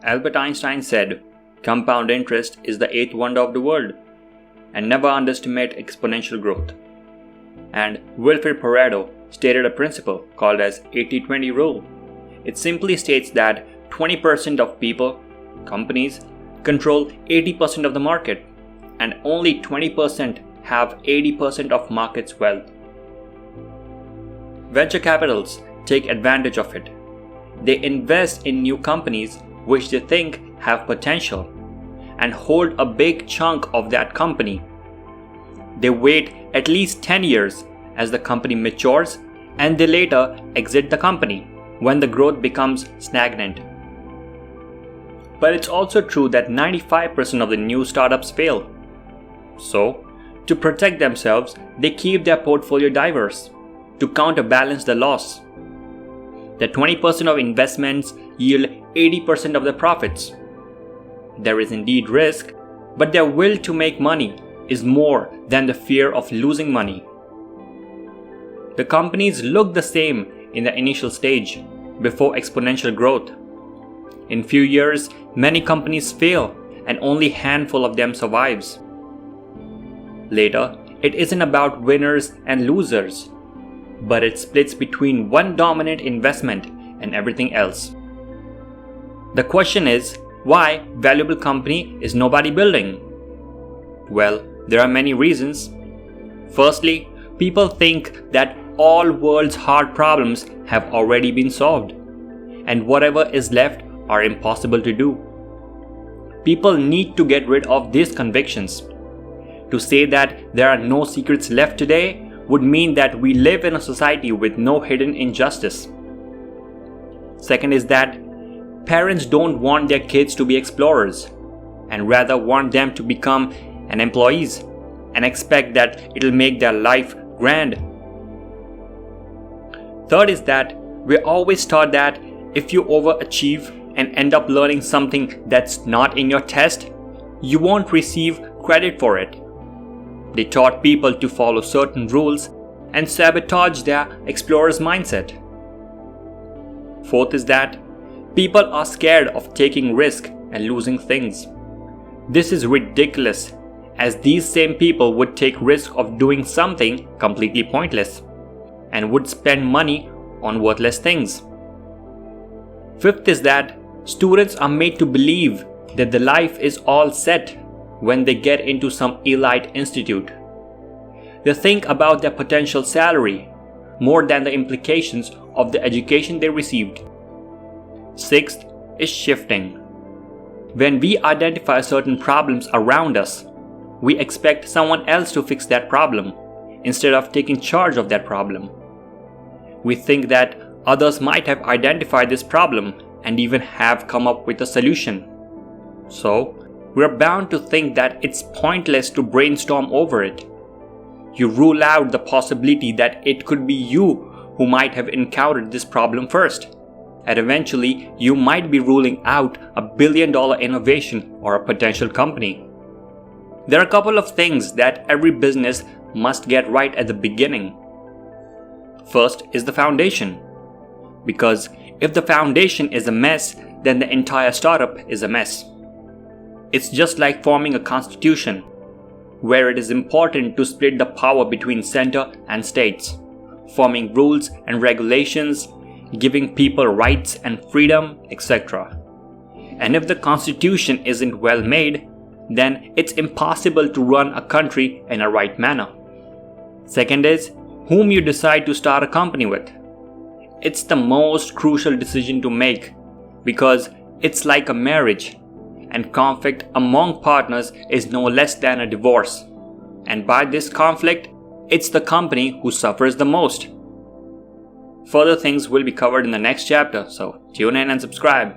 Albert Einstein said, "Compound interest is the eighth wonder of the world," and never underestimate exponential growth. And Wilfred Pareto stated a principle called as 80-20 rule. It simply states that 20% of people, companies, control 80% of the market, and only 20% have 80% of market's wealth. Venture capitals take advantage of it. They invest in new companies which they think have potential and hold a big chunk of that company. They wait at least 10 years as the company matures, and they later exit the company when the growth becomes stagnant. But it's also true that 95% of the new startups fail. So, to protect themselves, they keep their portfolio diverse to counterbalance the loss. The 20% of investments yield 80% of the profits. There is indeed risk, but their will to make money is more than the fear of losing money. The companies look the same in the initial stage, before exponential growth. In few years, many companies fail and only a handful of them survives. Later, it isn't about winners and losers, but it splits between one dominant investment and everything else. The question is, why valuable company is nobody building? Well, there are many reasons. Firstly, people think that all world's hard problems have already been solved, and whatever is left are impossible to do. People need to get rid of these convictions. To say that there are no secrets left today would mean that we live in a society with no hidden injustice. Second is that parents don't want their kids to be explorers, and rather want them to become an employees and expect that it'll make their life grand. Third is that we're always taught that if you overachieve and end up learning something that's not in your test, you won't receive credit for it. They taught people to follow certain rules and sabotage their explorer's mindset. Fourth is that people are scared of taking risk and losing things. This is ridiculous, as these same people would take risk of doing something completely pointless and would spend money on worthless things. Fifth is that students are made to believe that the life is all set when they get into some elite institute. They think about their potential salary more than the implications of the education they received. Sixth is shifting. When we identify certain problems around us, we expect someone else to fix that problem instead of taking charge of that problem. We think that others might have identified this problem and even have come up with a solution. So, we're bound to think that it's pointless to brainstorm over it. You rule out the possibility that it could be you who might have encountered this problem first, and eventually you might be ruling out $1 billion innovation or a potential company. There are a couple of things that every business must get right at the beginning. First is the foundation, because if the foundation is a mess, then the entire startup is a mess. It's just like forming a constitution, where it is important to split the power between center and states, forming rules and regulations, giving people rights and freedom, etc. And if the constitution isn't well made, then it's impossible to run a country in a right manner. Second is whom you decide to start a company with. It's the most crucial decision to make, because it's like a marriage, and conflict among partners is no less than a divorce. And by this conflict, it's the company who suffers the most. Further things will be covered in the next chapter, so tune in and subscribe.